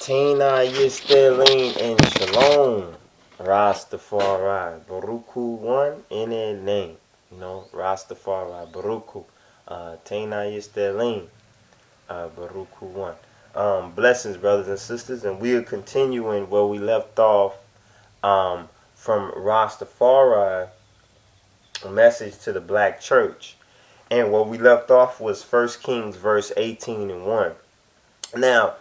Tina Yistelin and Shalom. Rastafari. Baruchu one in their name. Rastafari. Baruchu. Tina Yistelin. Baruchu one. Blessings, brothers and sisters, and we are continuing where we left off from Rastafari, a message to the black church. And where we left off was 1 Kings verse 18 and 1. Now,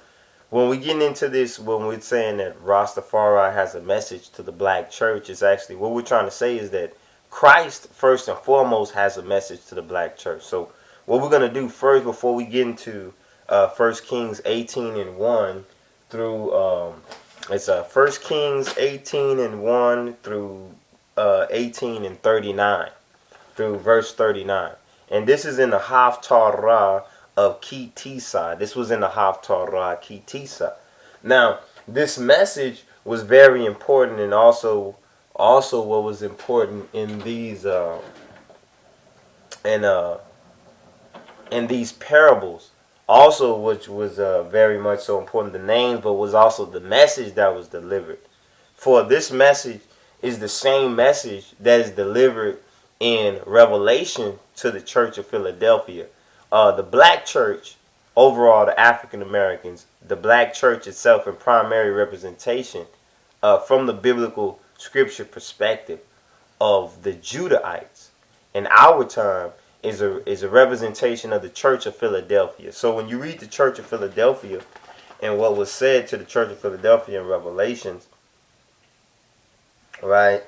when we get into this, when we're saying that Rastafari has a message to the black church, it's actually what we're trying to say is that Christ, first and foremost, has a message to the black church. So what we're going to do first, before we get into 1 Kings 18 and 1 through, it's 1 Kings 18 and 1 through 18 and 39, through verse 39. And this is in the Haftarah of Kitisa. This was in the Haftarah Kitisa. Now, this message was very important, and also what was important in these in these parables, also which was very much so important, the names, but was also the message that was delivered. For this message is the same message that is delivered in Revelation to the Church of Philadelphia. The black church, overall the African Americans, the black church itself in primary representation from the biblical scripture perspective of the Judahites in our time is a representation of the Church of Philadelphia. So when you read the Church of Philadelphia and what was said to the Church of Philadelphia in Revelations, right?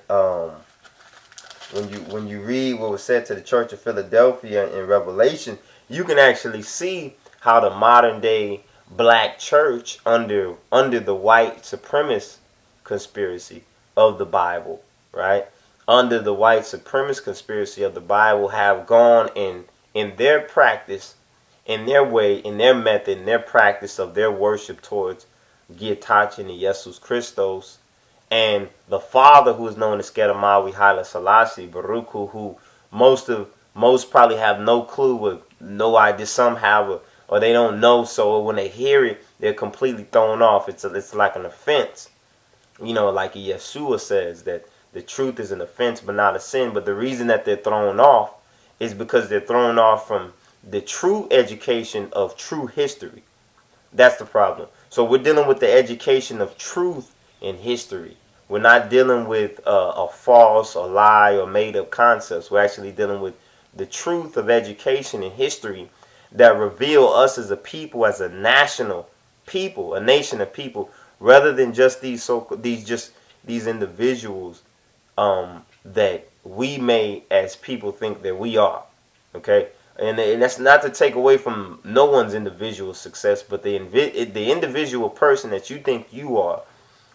When you read what was said to the Church of Philadelphia in Revelation, you can actually see how the modern day black church under the white supremacist conspiracy of the Bible, right? Under the white supremacist conspiracy of the Bible have gone in their practice, in their way, in their method, in their practice of their worship towards Gietachin and Jesus Christos, and the Father, who is known as Kedamawi Haile Selassie, Baruchu, who most probably have no clue, with no idea. Some have, or they don't know. So when they hear it, they're completely thrown off. It's like an offense, like Yeshua says that the truth is an offense, but not a sin. But the reason that they're thrown off is because they're thrown off from the true education of true history. That's the problem. So we're dealing with the education of truth in history. We're not dealing with a false or lie or made-up concepts. We're actually dealing with the truth of education and history that reveal us as a people, as a national people, a nation of people, rather than just these individuals that we may, as people, think that we are. Okay, and that's not to take away from no one's individual success, but the individual person that you think you are,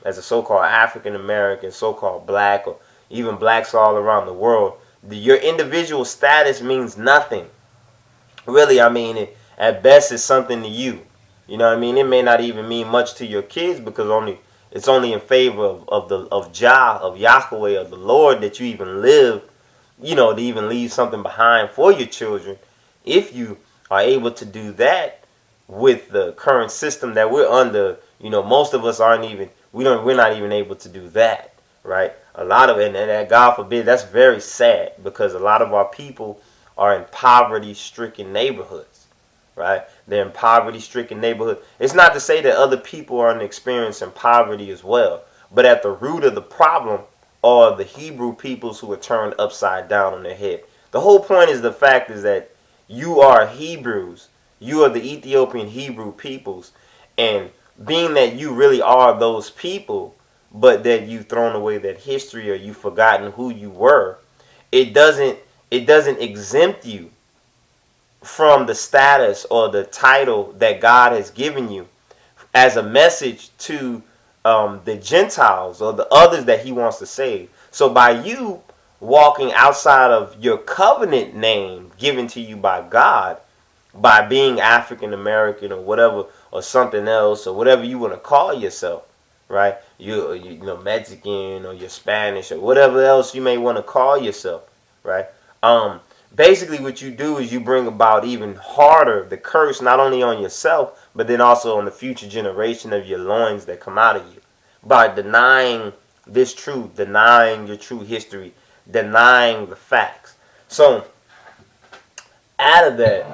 as a so-called African American, so-called black, or even blacks all around the world, your individual status means nothing. Really, I mean, at best it's something to you. You know what I mean? It may not even mean much to your kids, because it's only in favor of Jah, of Yahweh, of the Lord, that you even live, to even leave something behind for your children. If you are able to do that with the current system that we're under, most of us we're not even able to do that, right? A lot of it, and God forbid, that's very sad, because a lot of our people are in poverty-stricken neighborhoods, right? They're in poverty-stricken neighborhoods. It's not to say that other people aren't experiencing poverty as well, but at the root of the problem are the Hebrew peoples who are turned upside down on their head. The whole point is the fact is that you are Hebrews. You are the Ethiopian Hebrew peoples, and being that you really are those people, but that you've thrown away that history, or you've forgotten who you were, it doesn't exempt you from the status or the title that God has given you as a message to the Gentiles or the others that he wants to save. So by you walking outside of your covenant name given to you by God, by being African American or whatever, or something else, or whatever you want to call yourself, right? You Mexican, or you're Spanish, or whatever else you may want to call yourself, right? Basically what you do is you bring about even harder the curse, not only on yourself, but then also on the future generation of your loins that come out of you. By denying this truth, denying your true history, denying the facts. So, out of that,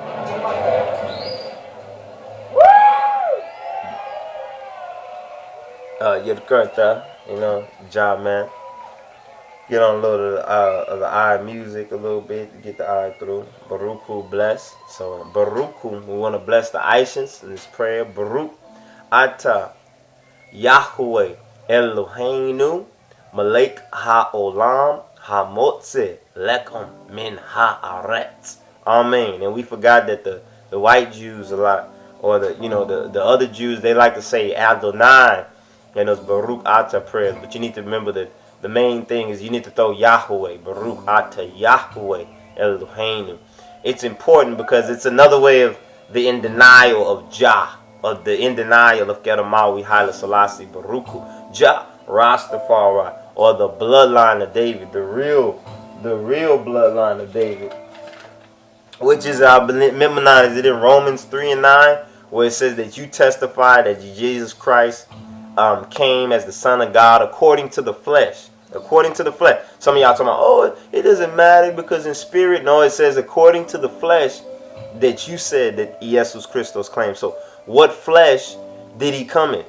job, man. Get on a little of the eye music a little bit to get the eye through. Baruch bless. So Baruch, we want to bless the Aishans in this prayer. Baruch Ata Yahweh Eloheinu Malek Ha'olam Hamotze Lekom Min Ha'aretz. Amen. And we forgot that the white Jews a lot, or the other Jews, they like to say Adonai in those Baruch Ata prayers. But you need to remember that the main thing is you need to throw Yahweh, Baruch Ata Yahweh Eloheinu. It's important because it's another way of the in denial of Jah, of the in denial of Kedamawi Haile Selassie Baruchu, Jah Rastafari, or the bloodline of David, the real bloodline of David, which is memorized in Romans 3:9, where it says that you testify that Jesus Christ came as the Son of God according to the flesh. According to the flesh. Some of y'all talking about, oh, it doesn't matter because in spirit. No, it says according to the flesh that you said that Jesus Christos claimed. So what flesh did he come in?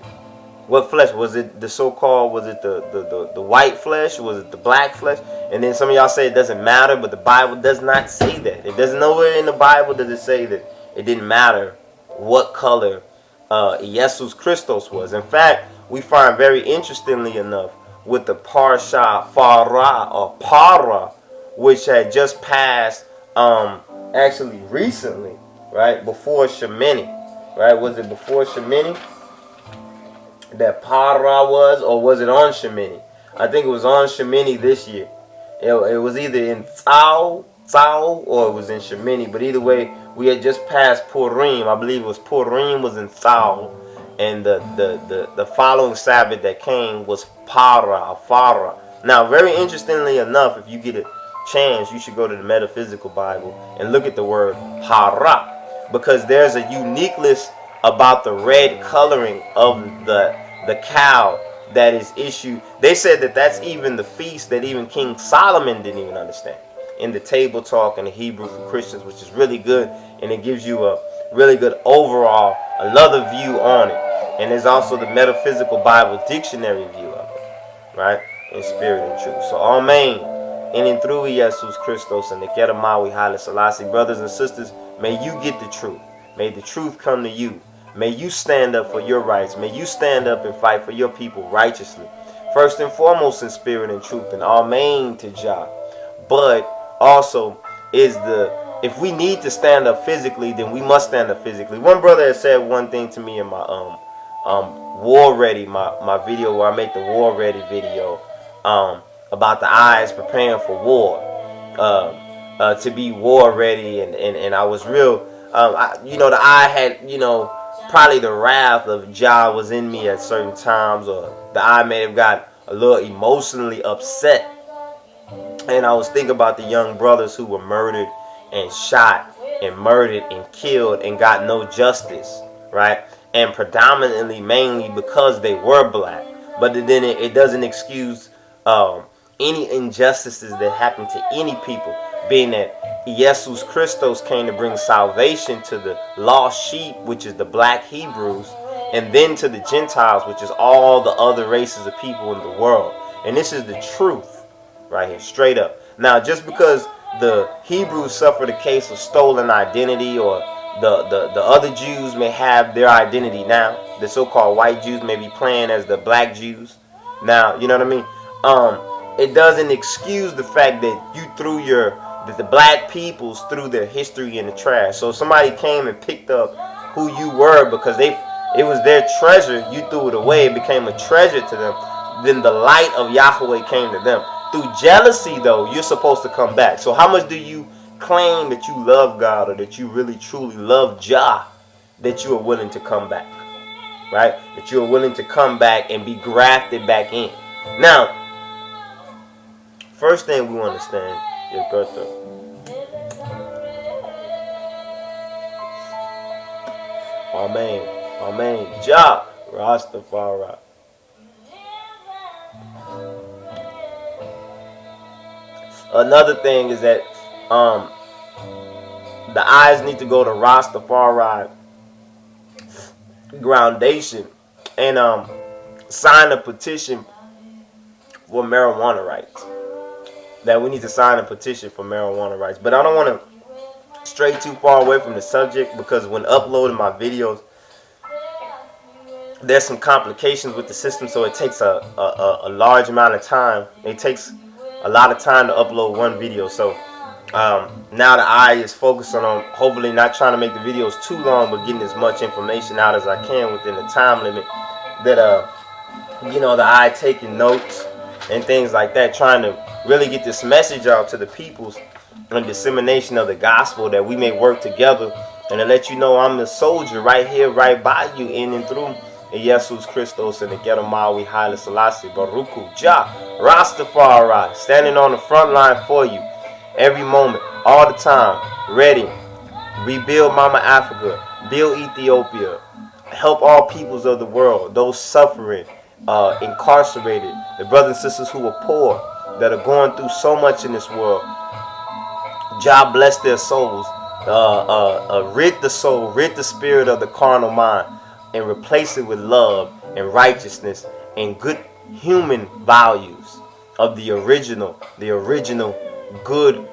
What flesh? Was it the so-called, was it the white flesh? Was it the black flesh? And then some of y'all say it doesn't matter, but the Bible does not say that. It doesn't, nowhere in the Bible does it say that it didn't matter what color Jesus Christos was. In fact, we find very interestingly enough with the Parsha Farah or Para, which had just passed actually recently, right? Before Shemini, right? Was it before Shemini that Para was, or was it on Shemini? I think it was on Shemini this year. It was either in Tzau, or it was in Shemini, but either way, we had just passed Purim. I believe it was Purim was in Tzau. And the following Sabbath that came was Para, Farah. Now, very interestingly enough, if you get a chance, you should go to the Metaphysical Bible and look at the word Para, because there's a uniqueness about the red coloring of the cow that is issued. They said that that's even the feast that even King Solomon didn't even understand. In the Table Talk in the Hebrew for Christians, which is really good, and it gives you a really good overall, another view on it. And there's also the Metaphysical Bible Dictionary view of it, right? In spirit and truth. So, amen. In and through Jesus Christos and the Kedamawi Haile Selassie, brothers and sisters, may you get the truth. May the truth come to you. May you stand up for your rights. May you stand up and fight for your people righteously. First and foremost in spirit and truth, and amen to Jah. But also if we need to stand up physically, then we must stand up physically. One brother had said one thing to me in my War Ready, my video where I make the War Ready video about the eyes preparing for war, to be war ready, and I was real, the eye had, probably the wrath of Jah was in me at certain times, or the eye may have got a little emotionally upset. And I was thinking about the young brothers who were murdered and shot and murdered and killed and got no justice, right? And predominantly, mainly because they were black. But then it doesn't excuse any injustices that happen to any people, being that Jesus Christos came to bring salvation to the lost sheep, which is the black Hebrews, and then to the Gentiles, which is all the other races of people in the world. And this is the truth right here, straight up. Now, just because the Hebrews suffered a case of stolen identity, or the other Jews may have their identity now, the so-called white Jews may be playing as the black Jews now, you know what I mean? It doesn't excuse the fact that you threw that the black peoples threw their history in the trash. So if somebody came and picked up who you were because it was their treasure, you threw it away, it became a treasure to them, then the light of Yahweh came to them. Through jealousy, though, you're supposed to come back. So how much do you claim that you love God, or that you really truly love Jah, that you are willing to come back, right? That you are willing to come back and be grafted back in. Now, first thing we understand is amen. Amen. Jah Rastafari. Another thing is that the eyes need to go to Rastafari Groundation and sign a petition for marijuana rights. That we need to sign a petition for marijuana rights. But I don't want to stray too far away from the subject, because when uploading my videos, there's some complications with the system, so it takes a large amount of time. It takes a lot of time to upload one video. So now the eye is focusing on hopefully not trying to make the videos too long, but getting as much information out as I can within the time limit. That the eye taking notes and things like that, trying to really get this message out to the peoples and dissemination of the gospel, that we may work together, and to let you know I'm the soldier right here, right by you, in and through. Jesus Christos and the Ghetto Maui Haile Selassie Baruchu Jah Rastafari, standing on the front line for you every moment, all the time, ready. Rebuild Mama Africa, build Ethiopia, help all peoples of the world, those suffering, incarcerated, the brothers and sisters who are poor, that are going through so much in this world. Jah bless their souls, rid the soul, rid the spirit of the carnal mind, and replace it with love and righteousness and good human values of the original good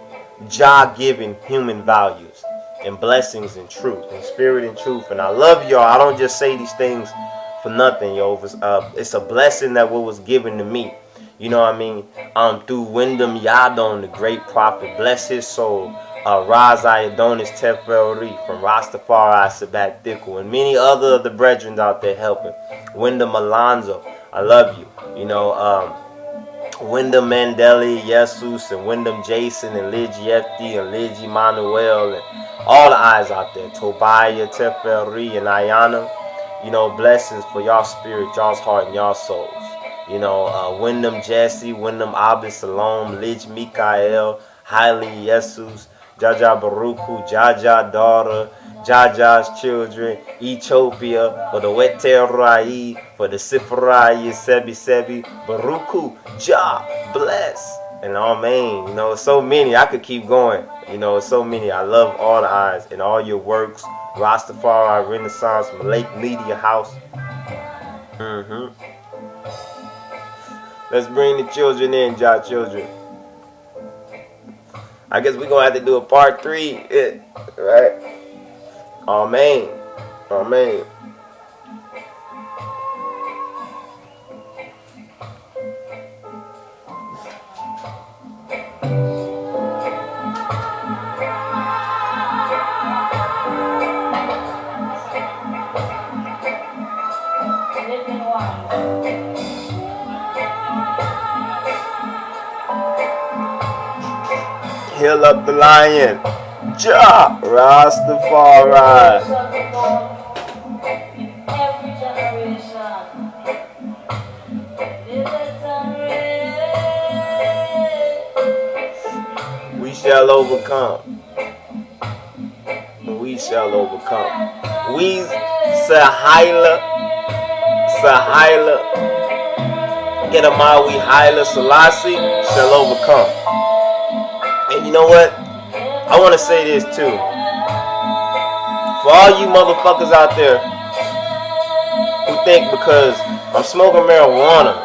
Jah-given human values and blessings and truth and spirit and truth. And I love y'all. I don't just say these things for nothing, yo. It's a blessing that what was given to me. You know what I mean? Through Wyndham Yadon, the great prophet, bless his soul. Razai Adonis Teferi from Rastafari Sabat Dikku, and many other of the brethren out there helping. Wyndham Alonzo, I love you. Wyndham Mandeli, Jesus, and Wyndham Jason, and Ligi Efti, and Ligi Manuel, and all the eyes out there. Tobiah Teferi and Ayana. Blessings for y'all spirit, y'all's heart, and y'all souls. Wyndham Jesse, Wyndham Abis Salom, Lig Mikael, Haile Jesus, Jaja Baruchu, Jaja daughter, Jaja's children, Ethiopia, for the Weterai, for the Sifarai, Sebi Sebi, Baruchu, Jah, bless. And amen. So many. I could keep going. So many. I love all the eyes and all your works. Rastafari Renaissance, Malake Media House. Let's bring the children in, Jah children. I guess we're going to have to do a part 3. Right? Amen. Amen. Heal up the lion. Jah Rastafari. We shall overcome. We shall overcome. We Sahila get a Maui Haile Selassie shall overcome. And you know what? I want to say this too. For all you motherfuckers out there who think because I'm smoking marijuana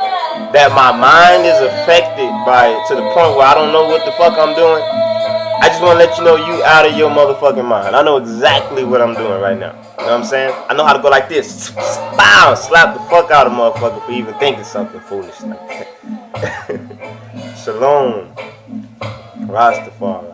that my mind is affected by it to the point where I don't know what the fuck I'm doing, I just want to let you know you out of your motherfucking mind. I know exactly what I'm doing right now. You know what I'm saying? I know how to go like this. Bow, slap the fuck out of a motherfucker for even thinking something foolish like that. Shalom. Rastafari.